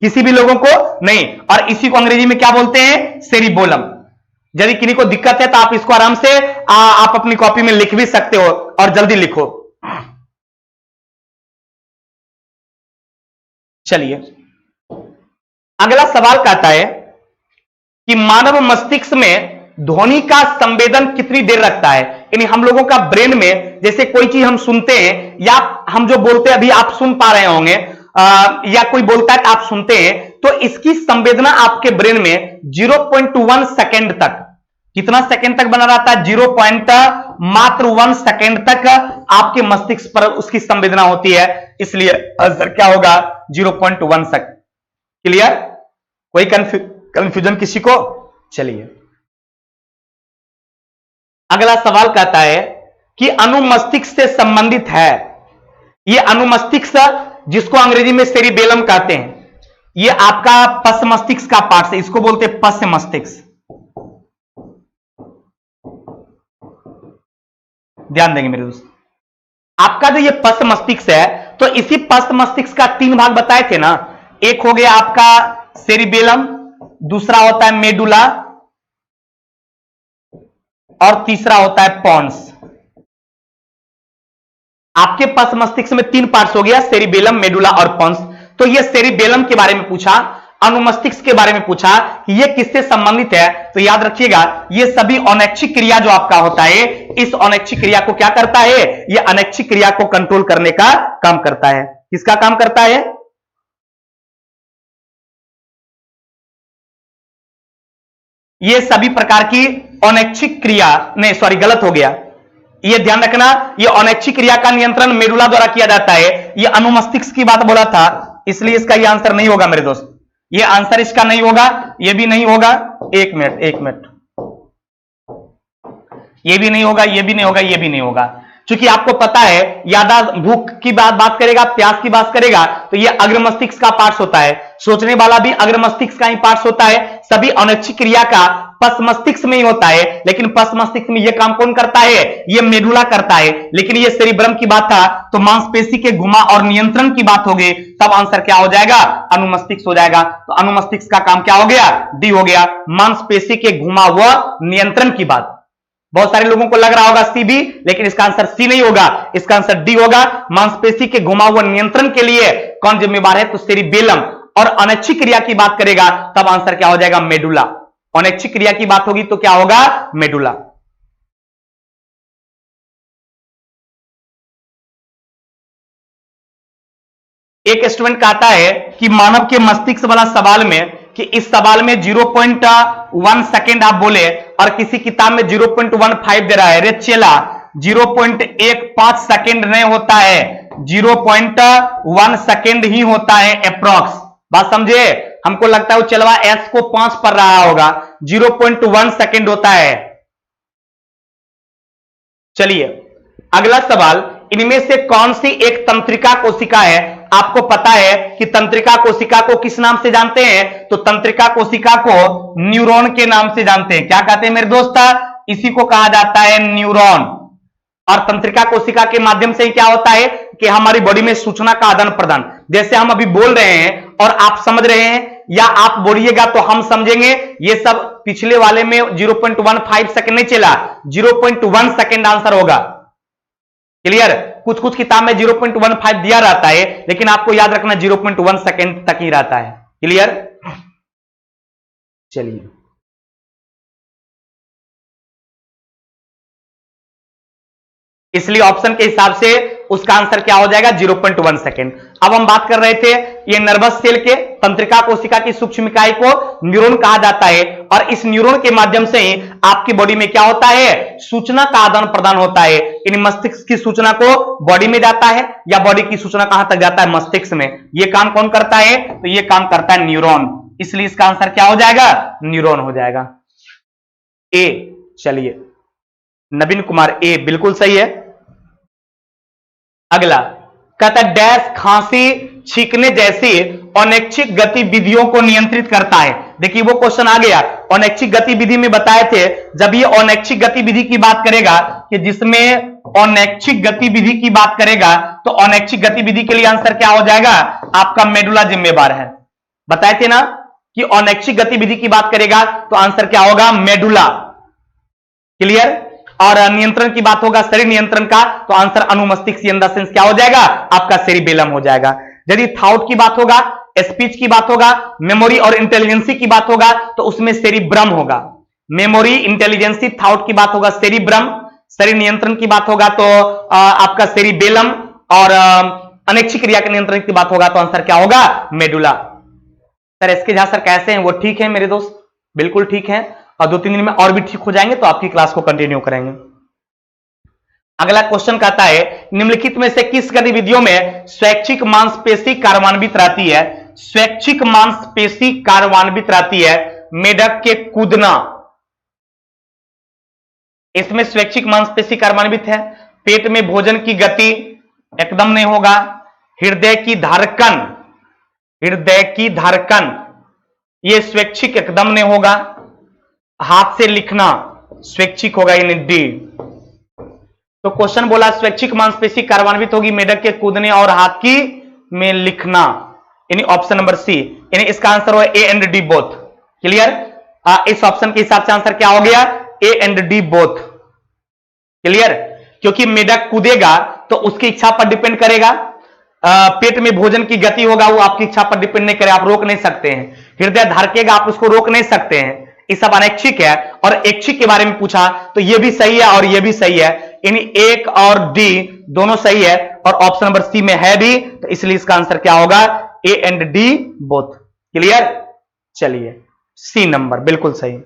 किसी भी लोगों को नहीं? और इसी को अंग्रेजी में क्या बोलते हैं? सेरिबोलम। यदि किसी को दिक्कत है तो आप इसको आराम से आप अपनी कॉपी में लिख भी सकते हो, और जल्दी लिखो। चलिए, अगला सवाल कहता है कि मानव मस्तिष्क में ध्वनि का संवेदन कितनी देर रखता है? यानी हम लोगों का ब्रेन में जैसे कोई चीज हम सुनते हैं, या हम जो बोलते हैं अभी आप सुन पा रहे होंगे, या कोई बोलता है आप सुनते हैं, तो इसकी संवेदना आपके ब्रेन में 0.1 सेकेंड तक, कितना सेकेंड तक बना रहता है? 0.1 सेकेंड तक आपके मस्तिष्क पर उसकी संवेदना होती है। इसलिए आंसर क्या होगा? 0.1 सेकेंड। क्लियर? कोई कंफ्यूजन किसी को? चलिए, अगला सवाल कहता है कि अनुमस्तिष्क से संबंधित है, यह अनुमस्तिष्क जिसको अंग्रेजी में सेरिबेलम कहते हैं, यह आपका पश्च मस्तिष्क का पार्ट है, इसको बोलते हैं पश्च मस्तिष्क। ध्यान देंगे मेरे दोस्त, आपका जो ये पश्च मस्तिष्क है, तो इसी पश्च मस्तिष्क का 3 भाग बताए थे ना। एक हो गया आपका सेरिबेलम, दूसरा होता है मेडुला, और तीसरा होता है पॉन्स। आपके पश्च मस्तिष्क में 3 पार्ट्स हो गया, सेरिबेलम, मेडुला और पॉन्स। तो ये सेरिबेलम के बारे में पूछा, अनुमस्तिष्क के बारे में पूछा कि ये किससे संबंधित है, तो याद रखिएगा ये सभी अनैच्छिक क्रिया जो आपका होता है, इस अनैच्छिक क्रिया को क्या करता है? ये अनैच्छिक क्रिया को कंट्रोल करने का काम करता है। किसका काम करता है? ये सभी प्रकार की अनैच्छिक क्रिया, नहीं सॉरी गलत हो गया, ये ध्यान रखना, ये अनैच्छिक क्रिया का नियंत्रण मेडुला द्वारा किया जाता है। ये अनुमस्तिष्क की बात बोला था, इसलिए इसका ये आंसर नहीं होगा मेरे दोस्त, ये आंसर इसका नहीं होगा, ये भी नहीं होगा। एक मिनट, ये भी नहीं होगा, ये भी नहीं होगा, ये भी नहीं होगा। क्योंकि आपको पता है यादाश्त, भूख की बात करेगा, प्यास की बात करेगा, तो ये अग्र मस्तिष्क का पार्ट्स होता है। सोचने वाला भी अग्र मस्तिष्क का ही पार्ट्स होता है। सभी अनैच्छिक क्रिया का पश्च मस्तिष्क में ही होता है, लेकिन पश्च मस्तिष्क में ये काम कौन करता है? ये मेडुला करता है। लेकिन ये सेरिब्रम की बात था, तो मांसपेशी के घुमा और नियंत्रण की बात हो गई, तब आंसर क्या हो जाएगा? अनुमस्तिष्क हो जाएगा। तो अनुमस्तिष्क का काम क्या हो गया? डी हो गया, मांसपेशी के घुमा हुआ नियंत्रण की बात। बहुत सारे लोगों को लग रहा होगा सी भी, लेकिन इसका आंसर सी नहीं होगा, इसका आंसर डी होगा। मांसपेशी के घुमा हुआ नियंत्रण के लिए कौन जिम्मेवार है? तो सेरिबेलम। और अनैच्छिक क्रिया की बात करेगा तब आंसर क्या हो जाएगा? मेडुला। अनैच्छिक क्रिया की बात होगी तो क्या होगा? मेडुला। एक स्टूडेंट कहता है कि मानव के मस्तिष्क वाला सवाल में, कि इस सवाल में 0.1 सेकेंड आप बोले और किसी किताब में 0.15 दे रहा है। रे चेला, 0.15 सेकेंड नहीं होता है, 0.1 सेकेंड ही होता है अप्रॉक्स। बात समझे? हमको लगता है वो चलवा एस को 5 पर रहा होगा, 0.1 सेकेंड होता है। चलिए, अगला सवाल, इनमें से कौन सी एक तंत्रिका कोशिका है आपको पता है कि तंत्रिका कोशिका को किस नाम से जानते हैं? तो तंत्रिका कोशिका को न्यूरॉन के नाम से जानते हैं। क्या कहते हैं मेरे दोस्त? इसी को कहा जाता है न्यूरॉन। और तंत्रिका कोशिका के माध्यम से क्या होता है कि हमारी बॉडी में सूचना का आदान प्रदान, जैसे हम अभी बोल रहे हैं और आप समझ रहे हैं या आप बोलिएगा तो हम समझेंगे। ये सब पिछले वाले में 0.15 सेकंड नहीं चला, 0.1 सेकंड आंसर होगा। क्लियर? कुछ कुछ किताब में 0.15 दिया रहता है, लेकिन आपको याद रखना 0.1 सेकंड तक ही रहता है। क्लियर? चलिए, इसलिए ऑप्शन के हिसाब से उसका आंसर क्या हो जाएगा? 0.1 सेकेंड। अब हम बात कर रहे थे ये नर्वस सेल के, तंत्रिका कोशिका की सूक्ष्म इकाई को न्यूरॉन कहा जाता है, और इस न्यूरॉन के माध्यम से ही आपकी बॉडी में क्या होता है? सूचना का आदान प्रदान होता है। इन मस्तिष्क की सूचना को बॉडी में जाता है, या बॉडी की सूचना कहां तक जाता है? मस्तिष्क में। ये काम कौन करता है? तो ये काम करता है न्यूरॉन, इसलिए इसका आंसर क्या हो जाएगा? न्यूरॉन हो जाएगा। ए। चलिए, नवीन कुमार ए बिल्कुल सही है। अगला कहता है डैश खांसी छींकने जैसी अनैच्छिक गतिविधियों को नियंत्रित करता है। देखिए वो क्वेश्चन आ गया, अनैच्छिक गतिविधि में बताए थे, जब ये अनैच्छिक गतिविधि की बात करेगा कि जिसमें अनैच्छिक गतिविधि की बात करेगा तो अनैच्छिक गतिविधि के लिए आंसर क्या हो जाएगा? आपका मेडुला जिम्मेवार है। बताए थे ना कि अनैच्छिक गतिविधि की बात करेगा तो आंसर क्या होगा? मेडुला। क्लियर? और नियंत्रण की बात होगा, शरीर नियंत्रण का, तो आंसर अनुमस्तिष्क इन द सेंस क्या हो जाएगा? आपका सेरिबेलम हो जाएगा। यदि थॉट की बात होगा, स्पीच की बात होगा, मेमोरी और इंटेलिजेंसी की बात होगा तो उसमें सेरिब्रम होगा। मेमोरी, इंटेलिजेंसी, थॉट की बात होगा सेरिब्रम, शरीर नियंत्रण की बात होगा तो आपका सेरिबेलम, और अनैच्छिक क्रिया के नियंत्रण की बात होगा तो आंसर क्या होगा? Medulla. Sir S K Jha sir कैसे हैं? वो ठीक है मेरे दोस्त, बिल्कुल ठीक है, और 2-3 दिन में और भी ठीक हो जाएंगे तो आपकी क्लास को कंटिन्यू करेंगे। अगला क्वेश्चन कहता है निम्नलिखित में से किस गतिविधियों में स्वैच्छिक मांसपेशी कार्यान्वित रहती है? स्वैच्छिक मांसपेशी कार्यान्वित रहती है। मेढक के कूदना, इसमें स्वैच्छिक मांसपेशी कार्यान्वित है। पेट में भोजन की गति एकदम नहीं होगा। हृदय की धड़कन, हृदय की धड़कन ये स्वैच्छिक एकदम नहीं होगा। हाथ से लिखना स्वैच्छिक होगा, यानी डी। तो क्वेश्चन बोला स्वैच्छिक मांसपेशी कार्यान्वित होगी मेढक के कूदने और हाथ की में लिखना, यानी ऑप्शन नंबर सी, यानी इसका आंसर हो A and D both. Clear? इस ऑप्शन के हिसाब से आंसर क्या हो गया? A and D both. Clear? क्योंकि मेढक कूदेगा तो उसकी इच्छा पर डिपेंड करेगा। पेट में भोजन की गति होगा, वो आपकी इच्छा पर डिपेंड नहीं करे, आप रोक नहीं सकते हैं। हृदय धड़केगा, आप उसको रोक नहीं सकते हैं। ये सब अनैच्छिक है। और ऐच्छिक के बारे में पूछा तो ये भी सही है और ये भी सही है, यानी एक और डी दोनों सही है, और ऑप्शन नंबर सी में है भी, तो इसलिए इसका आंसर क्या होगा? A and D both. Clear? चलिए, सी नंबर बिल्कुल सही।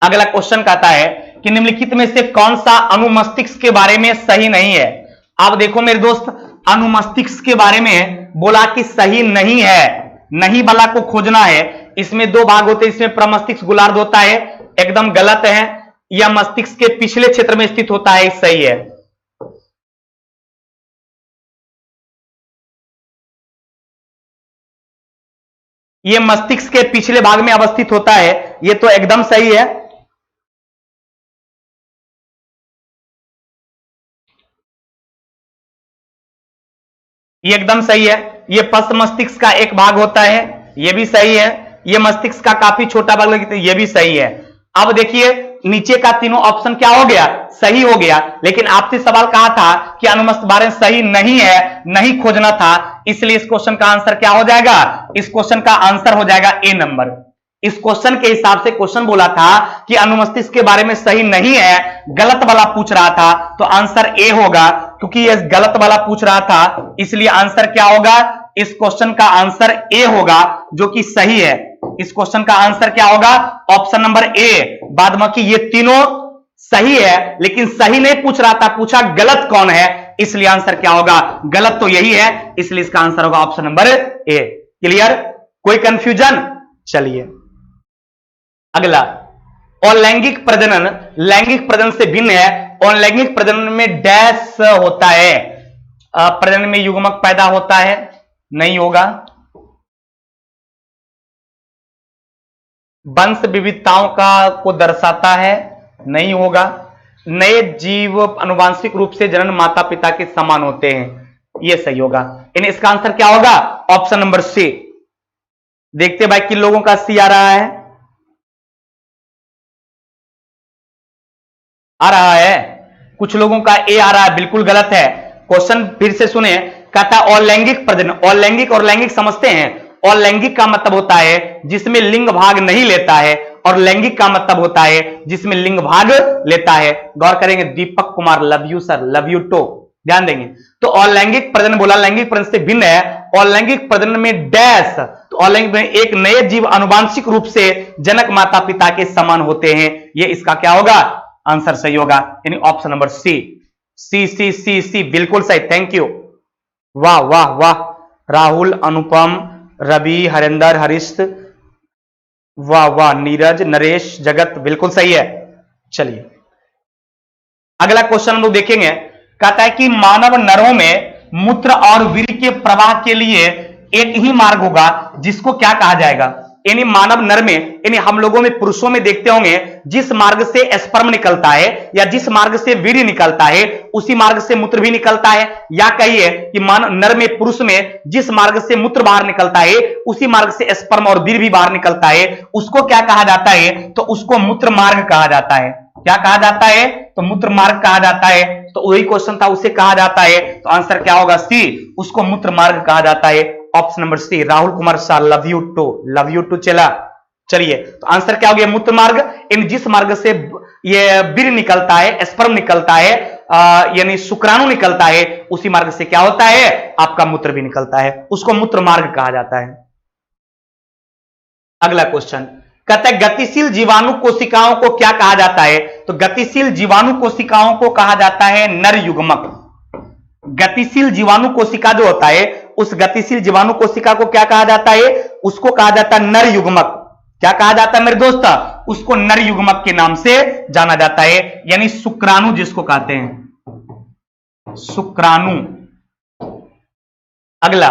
अगला क्वेश्चन कहता है कि निम्नलिखित में से कौन सा अनुमस्तिष्क के बारे में सही नहीं है? आप देखो मेरे दोस्त, अनुमस्तिष्क के बारे में बोला कि सही नहीं है, नहीं वाला को खोजना है। इसमें दो भाग होते हैं, इसमें प्रमस्तिष्क गोलार्ध होता है, एकदम गलत है। यह मस्तिष्क के पिछले क्षेत्र में स्थित होता है, सही है। यह मस्तिष्क के पिछले भाग में अवस्थित होता है, यह तो एकदम सही है। ये एकदम सही है। ये पश्च मस्तिष्क का एक भाग होता है, ये भी सही है। ये मस्तिष्क का काफी छोटा भाग लगता है, ये भी सही है। अब देखिए नीचे का तीनों ऑप्शन क्या हो गया? सही हो गया। लेकिन आपसे सवाल कहा था कि अनुमस्तिष्क बारे में सही नहीं है, नहीं खोजना था, इसलिए इस क्वेश्चन का आंसर क्या हो जाएगा? इस क्वेश्चन का आंसर हो जाएगा ए नंबर। इस क्वेश्चन के हिसाब से क्वेश्चन बोला था कि अनुमस्तिष्क के बारे में सही नहीं है, गलत वाला पूछ रहा था, तो आंसर ए होगा। क्योंकि ये गलत वाला पूछ रहा था, इसलिए आंसर क्या होगा? इस क्वेश्चन का आंसर ए होगा, जो कि सही है। इस क्वेश्चन का आंसर क्या होगा? ऑप्शन नंबर ए। बाद बाकी ये तीनों सही है, लेकिन सही नहीं पूछ रहा था, पूछा गलत कौन है, इसलिए आंसर क्या होगा? गलत तो यही है, इसलिए इसका आंसर होगा ऑप्शन नंबर ए। क्लियर? कोई कंफ्यूजन? चलिए अगला, अलैंगिक प्रजनन लैंगिक प्रजनन से भिन्न है। अलैंगिक प्रजनन में डैश होता है। प्रजनन में युग्मक पैदा होता है? नहीं होगा। वंश विविधताओं को दर्शाता है? नहीं होगा। नए जीव आनुवांशिक रूप से जनन माता पिता के समान होते हैं, यह सही होगा। यानी इसका आंसर क्या होगा? Option number C. देखते भाई किन लोगों का सी आ रहा है, आ रहा है, कुछ लोगों का ए आ रहा है, बिल्कुल गलत है। क्वेश्चन फिर से सुने, कहता है अलैंगिक प्रजनन। अलैंगिक और लैंगिक समझते हैं? अलैंगिक का मतलब होता है जिसमें लिंग भाग नहीं लेता है, और लैंगिक का मतलब होता है जिसमें लिंग भाग लेता है। गौर करेंगे। Deepak Kumar, love you sir, love you too, ध्यान देंगे। तो अलैंगिक प्रजनन बोला, लैंगिक प्रजनन से भिन्न है। अलैंगिक प्रजनन में डैश, तो अलैंगिक में एक नए जीव आनुवांशिक रूप से जनक माता पिता के समान होते हैं, ये इसका क्या होगा? आंसर सही होगा, यानी ऑप्शन नंबर सी। सी सी सी सी बिल्कुल सही, थैंक यू। वाह वाह वाह, राहुल, अनुपम, रवि, हरिंदर, हरीश, वाह वाह, नीरज, नरेश, जगत, बिल्कुल सही है। चलिए अगला क्वेश्चन हम लोग देखेंगे। कहता है कि मानव नरों में मूत्र और वीर्य के प्रवाह के लिए एक ही मार्ग होगा, जिसको क्या कहा जाएगा? यानी मानव नर में, यानी हम लोगों में, पुरुषों में देखते होंगे, जिस मार्ग से स्पर्म निकलता है या जिस मार्ग से वीर्य निकलता है उसी मार्ग से मूत्र भी निकलता है। या कहिए कि मानव नर में, पुरुष में जिस मार्ग से मूत्र बाहर निकलता है उसी मार्ग से स्पर्म और वीर्य भी बाहर निकलता है, उसको क्या कहा जाता है? तो उसको मूत्र मार्ग कहा जाता है। क्या कहा जाता है? तो मूत्र मार्ग कहा जाता है। तो वही क्वेश्चन था, उसे कहा जाता है, तो आंसर क्या होगा? सी, उसको मूत्र मार्ग कहा जाता है। Option number C. Rahul Kumar Shah, love you too, love you too. चला, चलिए तो आंसर क्या हो गया? मूत्र मार्ग। इन जिस मार्ग से ये वीर्य निकलता है, स्पर्म निकलता है, यानी शुक्राणु निकलता है, उसी मार्ग से क्या होता है? आपका मूत्र भी निकलता है, उसको मूत्र मार्ग कहा जाता है। अगला क्वेश्चन कहता है गतिशील जीवाणु कोशिकाओं को क्या कहा जाता है? तो गतिशील जीवाणु कोशिकाओं को कहा जाता है नर युग्मक। गतिशील जीवाणु कोशिका जो होता है, उस गतिशील जीवाणु कोशिका को क्या कहा जाता है? उसको कहा जाता है नर युग्मक। क्या कहा जाता है मेरे दोस्त? उसको नर युग्मक के नाम से जाना जाता है, यानी शुक्राणु जिसको कहते हैं, शुक्राणु। अगला,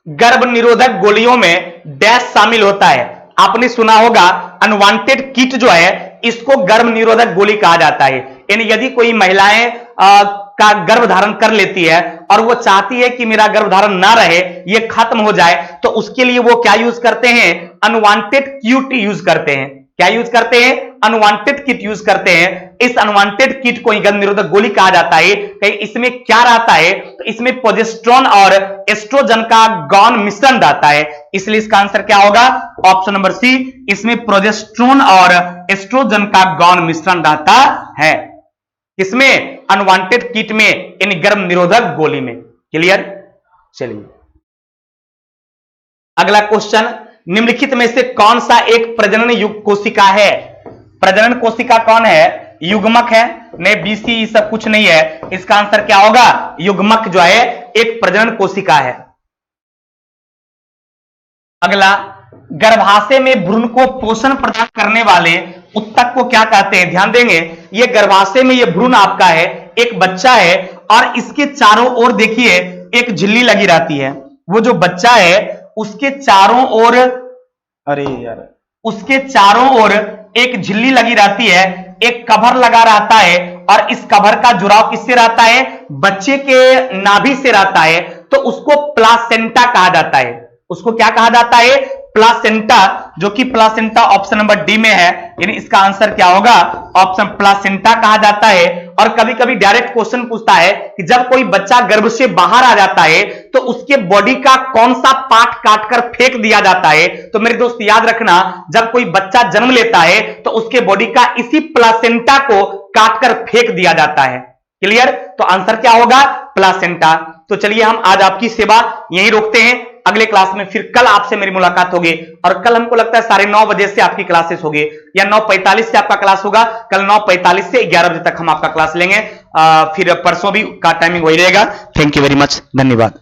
गर्भ निरोधक गोलियों में डैश शामिल होता है। आपने सुना होगा अनवांटेड किट जो है, इसको गर्भ निरोधक गोली कहा जाता है। यानी यदि कोई महिलाएं का गर्भ धारण कर लेती है और वो चाहती है कि मेरा गर्भ धारण ना रहे, ये खत्म हो जाए, तो उसके लिए वो क्या यूज करते हैं? अनवांटेड किट यूज करते हैं। क्या यूज करते हैं? अनवांटेड किट यूज करते हैं। इस अनवांटेड किट को गर्भ निरोधक गोली कहा जाता है। कहीं इसमें क्या रहता है? तो इसमें प्रोजेस्टेरोन और एस्ट्रोजन का गौण मिश्रण रहता है, इसलिए इसका आंसर क्या होगा? Option number C. इसमें प्रोजेस्टेरोन और एस्ट्रोजन का गौण मिश्रण रहता है। इसमें अनवांटेड किट में, इन गर्भ निरोधक गोली में। क्लियर? चलिए अगला क्वेश्चन, निम्नलिखित में से कौन सा एक प्रजनन युग कोशिका है? प्रजनन कोशिका कौन है? युग्मक है। नहीं, बीसी सब कुछ नहीं है, इसका आंसर क्या होगा? युग्मक जो है एक प्रजनन कोशिका है। अगला, गर्भाशय में भ्रूण को पोषण प्रदान करने वाले उत्तक को क्या कहते हैं? ध्यान देंगे, ये गर्भाशय में ये भ्रूण आपका है, एक बच्चा है, और इसके चारों ओर देखिए एक झिल्ली लगी रहती है। वो जो बच्चा है उसके चारों ओर, अरे यार, उसके चारों ओर एक झिल्ली लगी रहती है, एक कवर लगा रहता है, और इस कवर का जुड़ाव किससे रहता है? बच्चे के नाभि से रहता है, तो उसको प्लासेंटा कहा जाता है। उसको क्या कहा जाता है? प्लासेंटा, जो कि प्लासेंटा ऑप्शन नंबर डी में है, यानी इसका आंसर क्या होगा? ऑप्शन प्लासेंटा कहा जाता है। और कभी कभी डायरेक्ट क्वेश्चन पूछता है कि जब कोई बच्चा गर्भ से बाहर आ जाता है तो उसके बॉडी का कौन सा पार्ट काटकर फेंक दिया जाता है? तो मेरे दोस्त याद रखना, जब कोई बच्चा जन्म लेता है तो उसके बॉडी का इसी प्लासेंटा को काटकर फेंक दिया जाता है। क्लियर? तो आंसर क्या होगा? प्लासेंटा। तो चलिए हम आज आपकी सेवा यहीं रोकते हैं, अगले क्लास में फिर कल आपसे मेरी मुलाकात होगी। और कल हमको लगता है 9:30 बजे से आपकी क्लासेस होगी, या 9:45 से आपका क्लास होगा। कल 9:45 से 11 बजे तक हम आपका क्लास लेंगे। फिर परसों भी का टाइमिंग वही रहेगा। थैंक यू वेरी मच, धन्यवाद।